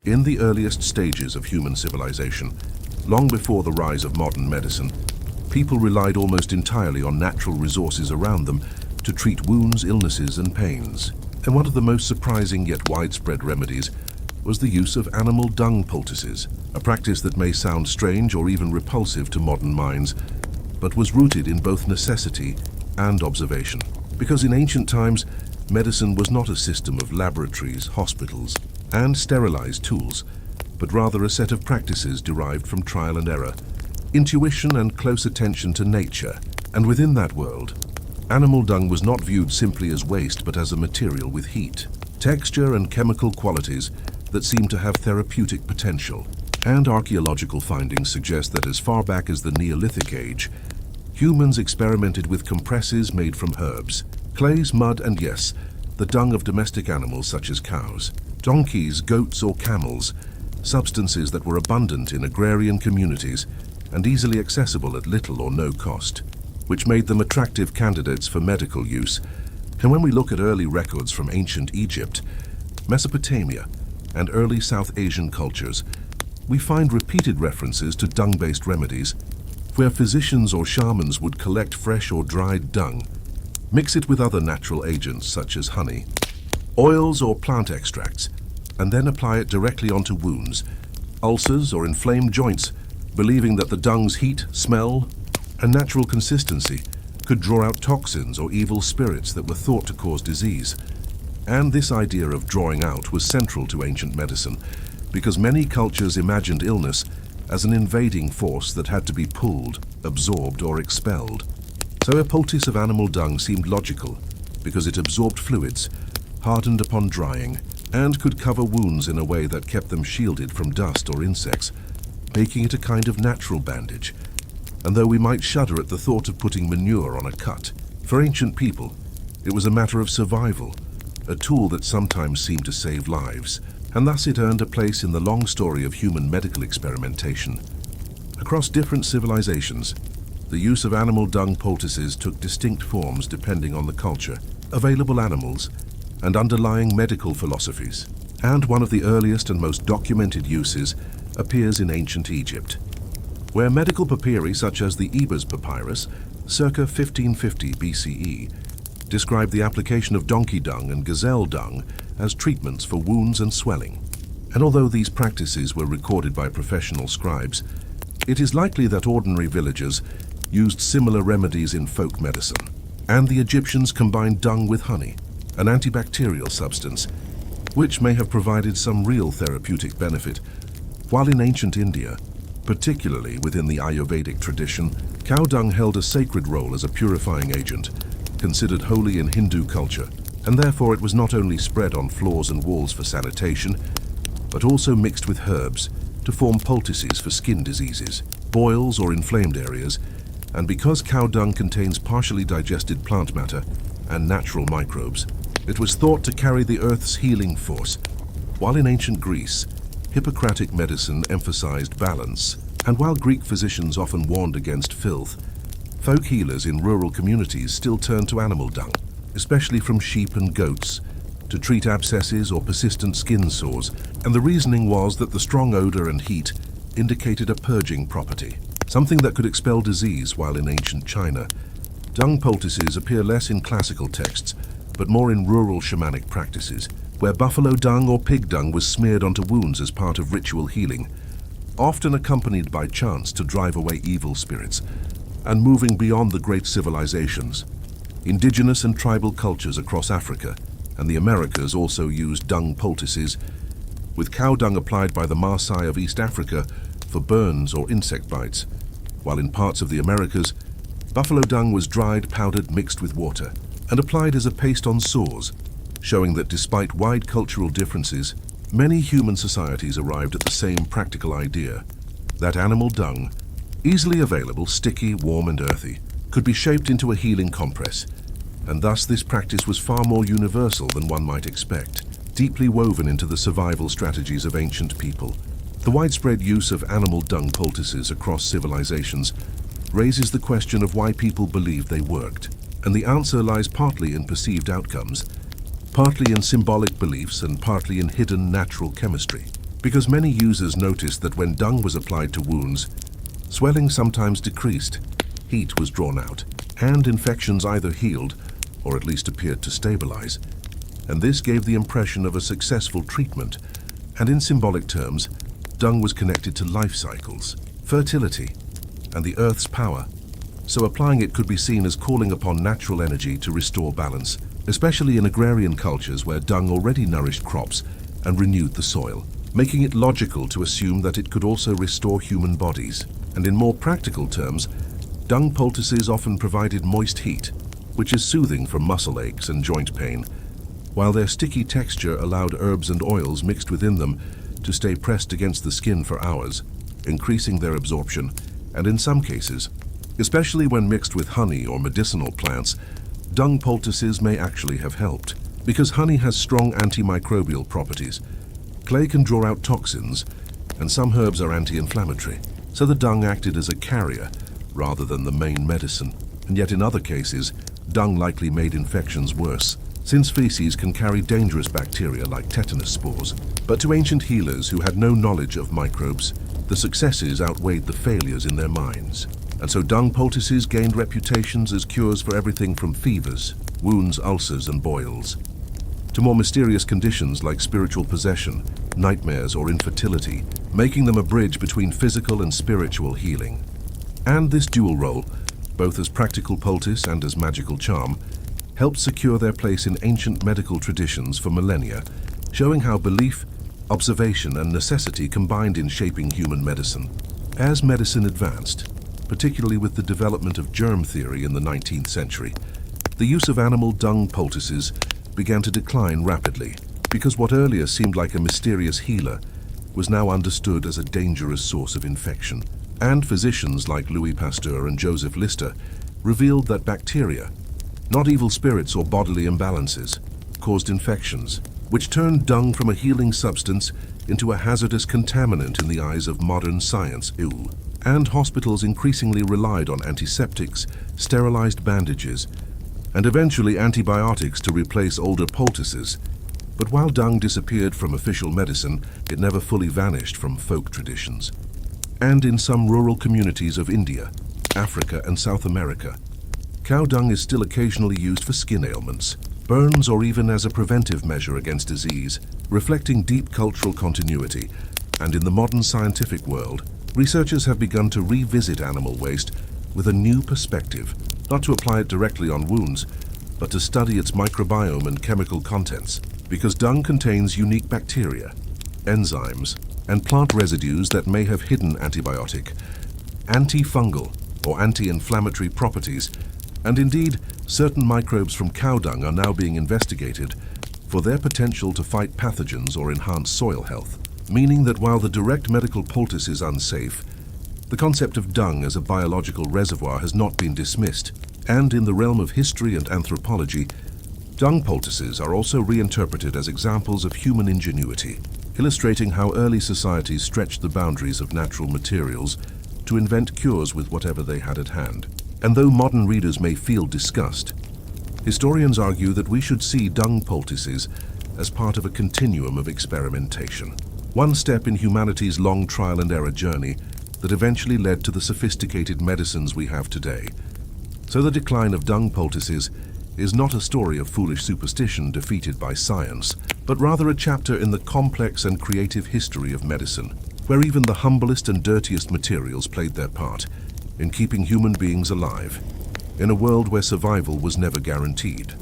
In the earliest stages of human civilization, long before the rise of modern medicine, people relied almost entirely on natural resources around them to treat wounds, illnesses, and pains. And one of the most surprising yet widespread remedies was the use of animal dung poultices, a practice that may sound strange or even repulsive to modern minds, but was rooted in both necessity and observation. Because in ancient times, medicine was not a system of laboratories, hospitals, and sterilized tools, but rather a set of practices derived from trial and error, intuition and close attention to nature. And within that world, animal dung was not viewed simply as waste, but as a material with heat, texture, and chemical qualities that seemed to have therapeutic potential. And archaeological findings suggest that as far back as the Neolithic age, humans experimented with compresses made from herbs, clays, mud, and yes, the dung of domestic animals such as cows, donkeys, goats, or camels, substances that were abundant in agrarian communities and easily accessible at little or no cost, which made them attractive candidates for medical use. And when we look at early records from ancient Egypt, Mesopotamia, and early South Asian cultures, we find repeated references to dung-based remedies, where physicians or shamans would collect fresh or dried dung, mix it with other natural agents such as honey, oils, or plant extracts, and then apply it directly onto wounds, ulcers, or inflamed joints, believing that the dung's heat, smell, and natural consistency could draw out toxins or evil spirits that were thought to cause disease. And this idea of drawing out was central to ancient medicine, because many cultures imagined illness as an invading force that had to be pulled, absorbed, or expelled. So a poultice of animal dung seemed logical, because it absorbed fluids, hardened upon drying, and could cover wounds in a way that kept them shielded from dust or insects, making it a kind of natural bandage. And though we might shudder at the thought of putting manure on a cut, for ancient people, it was a matter of survival, a tool that sometimes seemed to save lives, and thus it earned a place in the long story of human medical experimentation. Across different civilizations, the use of animal dung poultices took distinct forms depending on the culture, available animals, and underlying medical philosophies. And one of the earliest and most documented uses appears in ancient Egypt, where medical papyri such as the Ebers papyrus, circa 1550 BCE, describe the application of donkey dung and gazelle dung as treatments for wounds and swelling. And although these practices were recorded by professional scribes, it is likely that ordinary villagers used similar remedies in folk medicine. And the Egyptians combined dung with honey, an antibacterial substance, which may have provided some real therapeutic benefit, while in ancient India, particularly within the Ayurvedic tradition, cow dung held a sacred role as a purifying agent, considered holy in Hindu culture, and therefore it was not only spread on floors and walls for sanitation, but also mixed with herbs to form poultices for skin diseases, boils, or inflamed areas. And because cow dung contains partially digested plant matter and natural microbes, it was thought to carry the earth's healing force. While in ancient Greece, Hippocratic medicine emphasized balance, and while Greek physicians often warned against filth, folk healers in rural communities still turned to animal dung, especially from sheep and goats, to treat abscesses or persistent skin sores. And the reasoning was that the strong odor and heat indicated a purging property, something that could expel disease. While in ancient China, dung poultices appear less in classical texts, but more in rural shamanic practices, where buffalo dung or pig dung was smeared onto wounds as part of ritual healing, often accompanied by chants to drive away evil spirits. And moving beyond the great civilizations, indigenous and tribal cultures across Africa and the Americas also used dung poultices, with cow dung applied by the Maasai of East Africa for burns or insect bites, while in parts of the Americas, buffalo dung was dried, powdered, mixed with water, and applied as a paste on sores, showing that despite wide cultural differences, many human societies arrived at the same practical idea, that animal dung, easily available, sticky, warm, and earthy, could be shaped into a healing compress, and thus this practice was far more universal than one might expect, deeply woven into the survival strategies of ancient people. The widespread use of animal dung poultices across civilizations raises the question of why people believed they worked, and the answer lies partly in perceived outcomes, partly in symbolic beliefs, and partly in hidden natural chemistry. because many users noticed that when dung was applied to wounds, swelling sometimes decreased, heat was drawn out, and infections either healed or at least appeared to stabilize. And this gave the impression of a successful treatment, and in symbolic terms, dung was connected to life cycles, fertility, and the earth's power. So applying it could be seen as calling upon natural energy to restore balance, especially in agrarian cultures where dung already nourished crops and renewed the soil, making it logical to assume that it could also restore human bodies. And in more practical terms, dung poultices often provided moist heat, which is soothing for muscle aches and joint pain, while their sticky texture allowed herbs and oils mixed within them to stay pressed against the skin for hours, increasing their absorption, and in some cases, especially when mixed with honey or medicinal plants, dung poultices may actually have helped. Because honey has strong antimicrobial properties, clay can draw out toxins, and some herbs are anti-inflammatory, so the dung acted as a carrier rather than the main medicine. And yet in other cases, dung likely made infections worse, since feces can carry dangerous bacteria like tetanus spores. But to ancient healers who had no knowledge of microbes, the successes outweighed the failures in their minds. And so dung poultices gained reputations as cures for everything from fevers, wounds, ulcers, and boils, to more mysterious conditions like spiritual possession, nightmares, or infertility, making them a bridge between physical and spiritual healing. And this dual role, both as practical poultice and as magical charm, helped secure their place in ancient medical traditions for millennia, showing how belief, observation, and necessity combined in shaping human medicine. As medicine advanced, particularly with the development of germ theory in the 19th century, the use of animal dung poultices began to decline rapidly, because what earlier seemed like a mysterious healer was now understood as a dangerous source of infection. And physicians like Louis Pasteur and Joseph Lister revealed that bacteria, not evil spirits or bodily imbalances, caused infections, which turned dung from a healing substance into a hazardous contaminant in the eyes of modern science. And hospitals increasingly relied on antiseptics, sterilized bandages, and eventually antibiotics to replace older poultices. But while dung disappeared from official medicine, it never fully vanished from folk traditions. And in some rural communities of India, Africa, and South America, cow dung is still occasionally used for skin ailments, burns, or even as a preventive measure against disease, reflecting deep cultural continuity. And in the modern scientific world, researchers have begun to revisit animal waste with a new perspective, not to apply it directly on wounds, but to study its microbiome and chemical contents, because dung contains unique bacteria, enzymes, and plant residues that may have hidden antibiotic, antifungal, or anti-inflammatory properties, and indeed, certain microbes from cow dung are now being investigated for their potential to fight pathogens or enhance soil health, meaning that while the direct medical poultice is unsafe, the concept of dung as a biological reservoir has not been dismissed. And in the realm of history and anthropology, dung poultices are also reinterpreted as examples of human ingenuity, illustrating how early societies stretched the boundaries of natural materials to invent cures with whatever they had at hand. And though modern readers may feel disgust, historians argue that we should see dung poultices as part of a continuum of experimentation, one step in humanity's long trial and error journey that eventually led to the sophisticated medicines we have today. So the decline of dung poultices is not a story of foolish superstition defeated by science, but rather a chapter in the complex and creative history of medicine, where even the humblest and dirtiest materials played their part in keeping human beings alive, in a world where survival was never guaranteed.